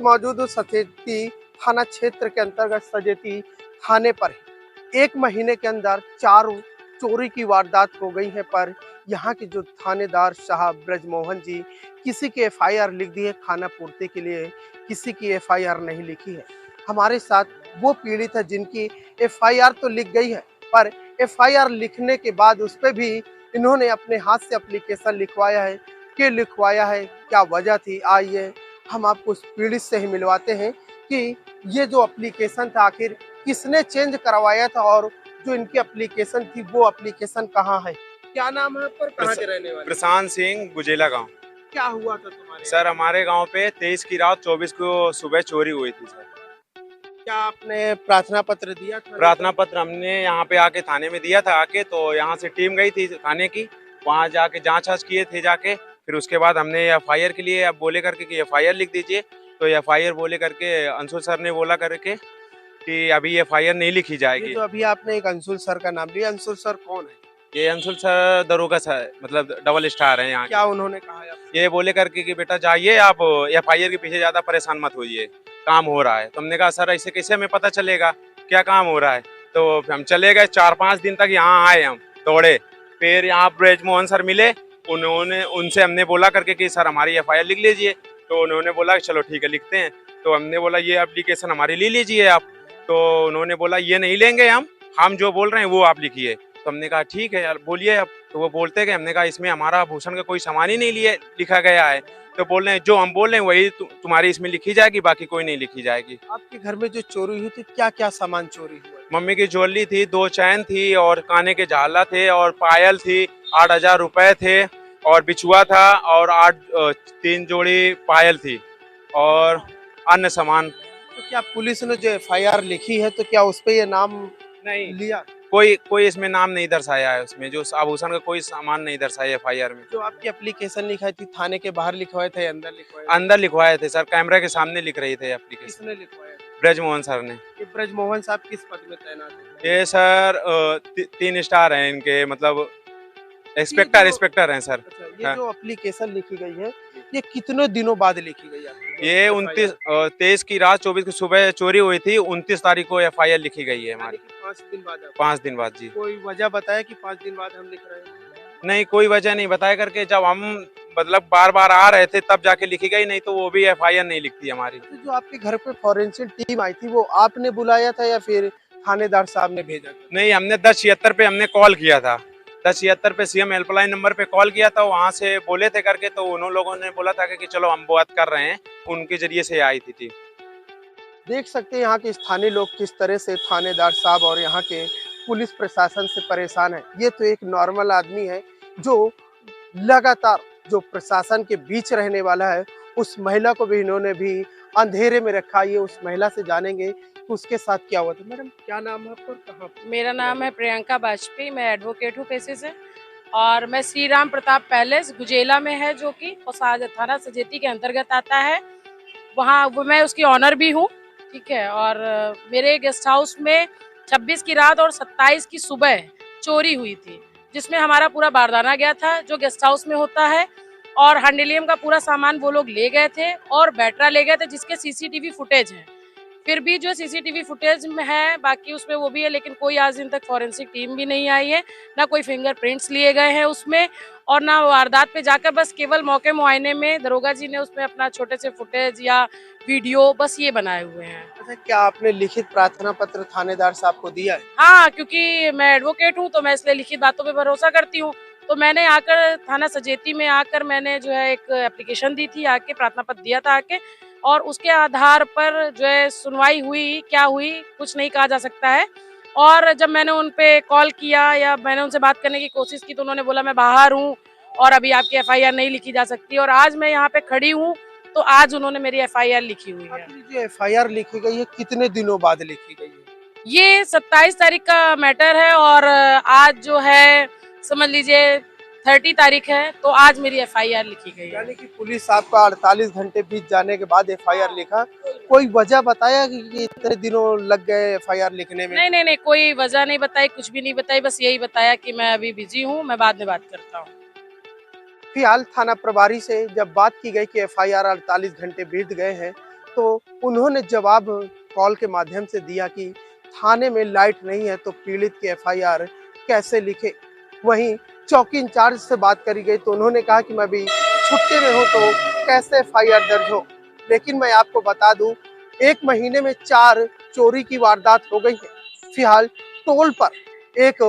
मौजूद हूँ सचेती थाना क्षेत्र के अंतर्गत सचेती थाने पर है। 1 महीने के अंदर 4 चोरी की वारदात हो गई है, पर यहाँ के जो थानेदार साहब ब्रजमोहन जी किसी की एफआईआर लिख दी है खाना पूर्ति के लिए, किसी की एफआईआर नहीं लिखी है। हमारे साथ वो पीड़ित है जिनकी एफआईआर तो लिख गई है, पर एफआईआर लिखने के बाद उस पे भी इन्होंने अपने हाथ से एप्लीकेशन लिखवाया है। क्यों लिखवाया है, क्या वजह थी, आइए हम आपको उस पीड़ित से ही मिलवाते हैं कि ये जो एप्लीकेशन था आखिर किसने चेंज करवाया था और जो इनकी एप्लीकेशन थी वो एप्लीकेशन कहाँ है। क्या नाम है आपका, कहाँ के रहने वाले? प्रशांत सिंह, गुजेला गांव। क्या हुआ था तुम्हारे सर हमारे गांव पे 23 की रात 24 को सुबह चोरी हुई थी सर। क्या आपने प्रार्थना पत्र दिया था? प्रार्थना पत्र हमने यहाँ पे आके थाने में दिया था आके, तो यहाँ से टीम गई थी थाने की, वहाँ जाके जांच किए थे जाके। फिर उसके बाद हमने एफआईआर के लिए अब बोले करके कि एफआईआर लिख दीजिए, तो एफआईआर बोले करके अंशुल सर ने बोला करके कि अभी एफआईआर नहीं लिखी जाएगी। तो अभी आपने एक अंशुल सर का नाम लिया, अंशुल सर कौन है? ये अंशुल सर दरोगा सर, मतलब डबल स्टार है यहाँ। क्या उन्होंने कहा है? ये बोले करके कि बेटा जाइए आप एफआईआर के पीछे ज्यादा परेशान मत होइए, काम हो रहा है। तो हमने कहा सर ऐसे कैसे हमें पता चलेगा क्या काम हो रहा है। तो हम चले गए, 4-5 दिन तक यहाँ आए हम दौड़े। फिर यहाँ ब्रजमोहन सर मिले, उनसे हमने बोला करके कि सर हमारी एफआईआर लिख लीजिए। तो उन्होंने बोला चलो ठीक है लिखते हैं। तो हमने बोला ये एप्लीकेशन हमारी ले लीजिए आप। तो उन्होंने बोला ये नहीं लेंगे हम जो बोल रहे हैं वो आप लिखिए। तो हमने कहा ठीक है यार बोलिए अब। तो वो बोलते गए, हमने कहा इसमें हमारा आभूषण का कोई सामान ही नहीं लिखा गया है। तो बोल रहे हैं जो हम बोल रहे हैं वही तुम्हारी इसमें लिखी जाएगी, बाकी कोई नहीं लिखी जाएगी। आपके घर में जो चोरी हुई थी क्या क्या सामान चोरी हुआ? मम्मी की ज्वेलरी थी, 2 चैन थी और काने के झाला थे और पायल थी, 8,000 रुपए थे और बिछुआ था और 3 जोड़ी पायल थी और अन्य सामान। तो क्या पुलिस ने जो एफआईआर लिखी है तो क्या उस पे ये नाम नहीं लिया? कोई इसमें नाम नहीं दर्शाया है, उसमें जो आभूषण का कोई सामान नहीं दर्शाया एफआईआर में। जो आपकी एप्लीकेशन लिखाई थी थाने के बाहर लिखवाए थे, अंदर लिखवाए? अंदर लिखवाए थे सर, कैमरा के सामने लिख रही थे एप्लीकेशन। किसने लिखवाया? ब्रजमोहन सर ने। ये ब्रजमोहन साहब किस पद में तैनात है? ये सर 3 स्टार हैं इनके, मतलब इंस्पेक्टर हैं सर। अच्छा, ये हाँ। जो एप्लीकेशन लिखी गई है ये कितने दिनों बाद लिखी गई है? ये 23 की रात 24 की सुबह चोरी हुई थी, 29 तारीख को एफआईआर लिखी गई है हमारी। 5 दिन बाद? 5 दिन बाद जी। कोई वजह बताया कि 5 दिन बाद हम लिख रहे हैं? नहीं कोई वजह नहीं बताया करके, जब हम मतलब बार बार आ रहे थे तब जाके लिखी गई, नहीं तो वो भी एफआईआर नहीं लिखती हमारी। तो जो आपके घर पे फॉरेंसिक टीम आई थी वो आपने बुलाया था या फिर थानेदार साहब ने भेजा था? नहीं हमने 1076 पे हमने कॉल किया था, 1076 पे सीएम हेल्पलाइन नंबर पे कॉल किया था, वहाँ से बोले थे करके, तो उन लोगों ने बोला था कि चलो हम बात कर रहे हैं, उनके जरिए से आई थी टीम। देख सकते हैं यहाँ के स्थानीय लोग किस तरह से थानेदार साहब और यहाँ के पुलिस प्रशासन से परेशान है। ये तो एक नॉर्मल आदमी है जो लगातार जो प्रशासन के बीच रहने वाला है। उस महिला को भी इन्होंने भी अंधेरे में रखा। ये उस महिला से जानेंगे कि उसके साथ क्या हुआ था। मैडम क्या नाम है आपका, कहाँ? मेरा नाम है प्रियंका वाजपेयी, मैं एडवोकेट हूँ पेशे से और मैं श्री राम प्रताप पैलेस गुजेला में है जो कि थाना सचेती के अंतर्गत आता है। वहाँ मैं उसकी ऑनर भी हूँ, ठीक है। और मेरे गेस्ट हाउस में 26 की रात और 27 की सुबह चोरी हुई थी, जिसमें हमारा पूरा बारदाना गया था जो गेस्ट हाउस में होता है, और हैंडलियम का पूरा सामान वो लोग ले गए थे और बैटरा ले गए थे जिसके सीसीटीवी फुटेज है। फिर भी जो सीसीटीवी फुटेज में है बाकी उसमें वो भी है, लेकिन कोई आज दिन तक फॉरेंसिक टीम भी नहीं आई है, ना कोई फिंगरप्रिंट्स लिए गए हैं उसमें, और ना वारदात पे जाकर बस केवल मौके मुआयने में दरोगा जी ने उसमें अपना छोटे से फुटेज या वीडियो बस ये बनाए हुए हैं। अच्छा, क्या आपने लिखित प्रार्थना पत्र थानेदार साहब को दिया है? हाँ, क्योंकि मैं एडवोकेट हूँ तो मैं इसलिए लिखित बातों पे भरोसा करती हूँ। तो मैंने आकर थाना सचेती में आकर मैंने जो है एक एप्लीकेशन दी थी, आके प्रार्थना पत्र दिया था आके, और उसके आधार पर जो है सुनवाई हुई, क्या हुई कुछ नहीं कहा जा सकता है। और जब मैंने उन पे कॉल किया या मैंने उनसे बात करने की कोशिश की तो उन्होंने बोला मैं बाहर हूँ और अभी आपकी एफआईआर नहीं लिखी जा सकती। और आज मैं यहाँ पे खड़ी हूँ तो आज उन्होंने मेरी एफआईआर लिखी हुई है। जो एफआईआर लिखी गई है कितने दिनों बाद लिखी गई है? ये 27 तारीख का मैटर है और आज जो है समझ लीजिए 30 तारीख है, तो आज मेरी एफआईआर लिखी गई है। यानी कि पुलिस आपका 48 घंटे बीत जाने के बाद एफआईआर लिखा। कोई वजह बताया कि इतने दिनों लग गए एफआईआर लिखने में? नहीं, कोई वजह नहीं बताई, कुछ भी नहीं बताई, बस यही बताया कि मैं अभी बिजी हूँ, मैं बाद में बात करता हूँ। फिलहाल थाना प्रभारी से जब बात की गई कि एफआईआर 48 घंटे बीत गए हैं तो उन्होंने जवाब कॉल के माध्यम से दिया कि थाने में लाइट नहीं है तो पीड़ित की एफआईआर कैसे लिखे। वहीं चौकी इंचार्ज से बात करी गई तो उन्होंने कहा कि मैं भी छुट्टी में हूं तो कैसे एफआईआर दर्ज हो। लेकिन मैं आपको बता दूं, 1 महीने में 4 चोरी की वारदात हो गई है। फिलहाल टोल पर एक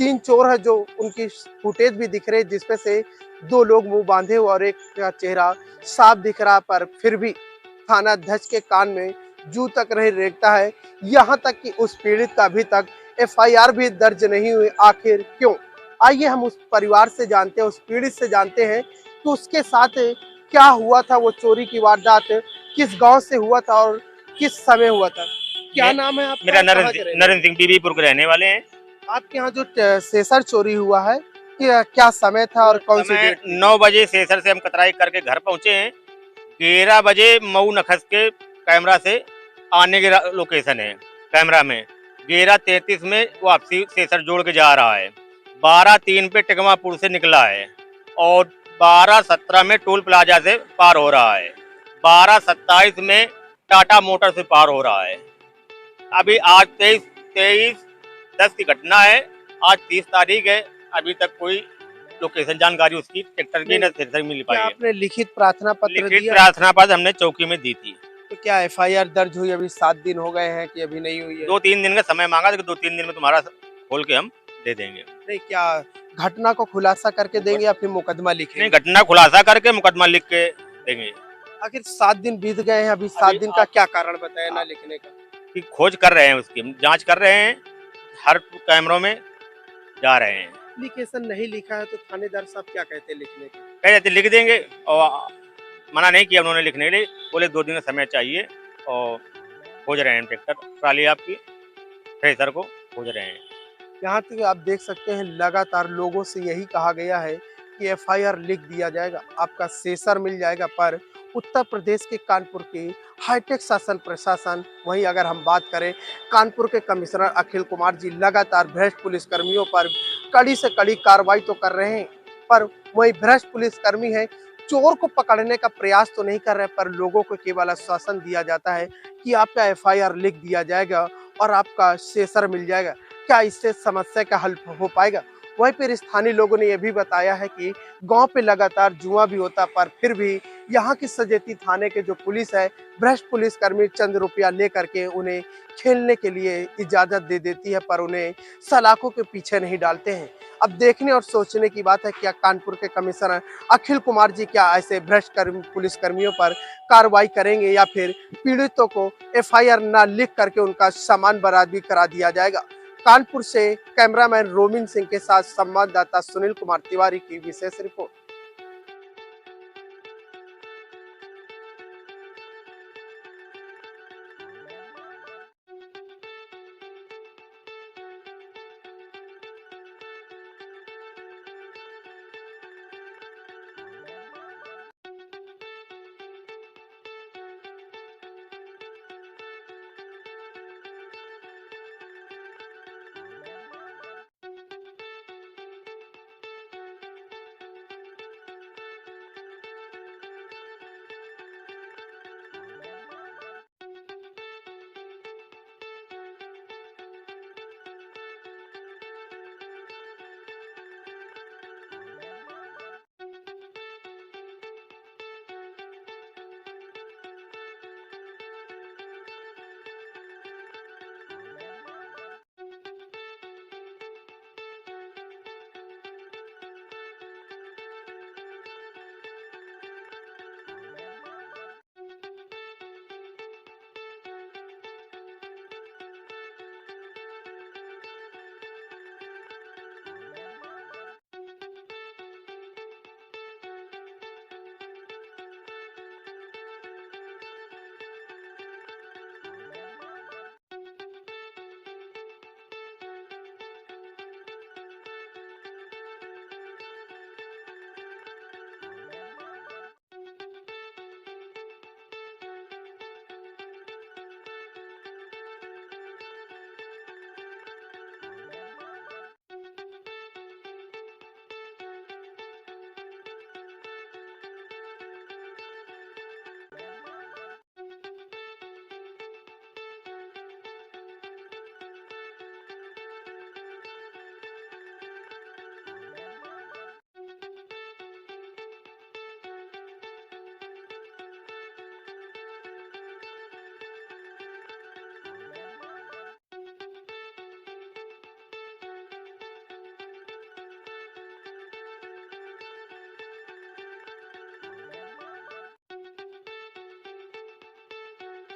3 चोर है जो उनकी फुटेज भी दिख रही है, जिसमें से 2 लोग मुंह बांधे हुए और एक का चेहरा साफ दिख रहा, पर फिर भी थाना अध्यक्ष के कान में जू तक नहीं रेंगता है। यहाँ तक कि उस पीड़ित का अभी तक एफआईआर भी दर्ज नहीं हुई। आखिर क्यों? आइए हम उस परिवार से जानते हैं, उस पीड़ित से जानते हैं कि उसके साथ क्या हुआ था, वो चोरी की वारदात किस गांव से हुआ था और किस समय हुआ था। क्या नाम है आपका? मेरा कहाँ के रहने वाले? नरेंद्र सिंह बीबीपुर के रहने वाले हैं। आपके यहाँ जो सेसर चोरी हुआ है, क्या समय था और कौन सी समय डेट थी? 9 बजे सेसर से हम कतराई करके घर पहुंचे हैं। 11 बजे मऊ नखस के कैमरा से आने की लोकेशन है। कैमरा में 11:33 में वापसी सेसर जोड़ के जा रहा है। 12:03 पे टिकमापुर से निकला है और 12:17 में टोल प्लाजा से पार हो रहा है। 12:27 में टाटा मोटर से पार हो रहा है। अभी आज 23/10 की घटना है। आज 30 तारीख है। अभी तक कोई लोकेशन जानकारी उसकी ट्रैक्टर की न मिल पाई क्या है। आपने लिखित प्रार्थना पत्र लिखित दिया? प्रार्थना पत्र हमने चौकी में दी थी। तो क्या एफआईआर दर्ज हुई? अभी 7 दिन हो गए हैं कि अभी नहीं हुई है? 2-3 दिन का समय मांगा था कि 2-3 दिन में तुम्हारा खोल के हम दे देंगे। नहीं, क्या घटना को खुलासा करके देंगे या फिर मुकदमा नहीं, लिखेंगे? घटना खुलासा करके मुकदमा लिख के देंगे। आखिर 7 दिन बीत गए हैं, अभी 7 दिन का क्या कारण बताया ना लिखने का? कि खोज कर रहे हैं, उसकी हम जांच कर रहे हैं, हर कैमरों में जा रहे हैं। एप्लीकेशन नहीं लिखा है तो थानेदार साहब क्या कहते हैं लिखने का? कह जाते लिख देंगे और मना नहीं किया उन्होंने लिखने के लिए। बोले 2 दिन का समय चाहिए और खोज रहे हैं ट्रैक्टर ट्राली आपकी थ्रेसर को खोज रहे हैं। यहाँ तक आप देख सकते हैं लगातार लोगों से यही कहा गया है कि एफआईआर लिख दिया जाएगा, आपका सेसर मिल जाएगा। पर उत्तर प्रदेश के कानपुर की हाईटेक शासन प्रशासन, वहीं अगर हम बात करें कानपुर के कमिश्नर अखिल कुमार जी, लगातार भ्रष्ट पुलिसकर्मियों पर कड़ी से कड़ी कार्रवाई तो कर रहे हैं, पर वही भ्रष्ट पुलिसकर्मी है, चोर को पकड़ने का प्रयास तो नहीं कर रहे, पर लोगों को केवल आश्वासन दिया जाता है कि आपका एफआईआर लिख दिया जाएगा और आपका सेसर मिल जाएगा। क्या इससे समस्या का हल हो पाएगा? वहीं पर स्थानीय लोगों ने यह भी बताया है कि गांव पे लगातार जुआ भी होता, पर फिर भी यहाँ की सजेती थाने के जो पुलिस है, भ्रष्ट पुलिसकर्मी चंद रुपया लेकर के उन्हें खेलने के लिए इजाजत दे देती है, पर उन्हें सलाखों के पीछे नहीं डालते हैं। अब देखने और सोचने की बात है, क्या कानपुर के कमिश्नर अखिल कुमार जी क्या ऐसे भ्रष्ट पुलिसकर्मियों पर कार्रवाई करेंगे या फिर पीड़ितों को एफआईआर न लिख करके उनका सामान बरामद भी करा दिया जाएगा? कानपुर से कैमरामैन रोमिन सिंह के साथ संवाददाता सुनील कुमार तिवारी की विशेष रिपोर्ट।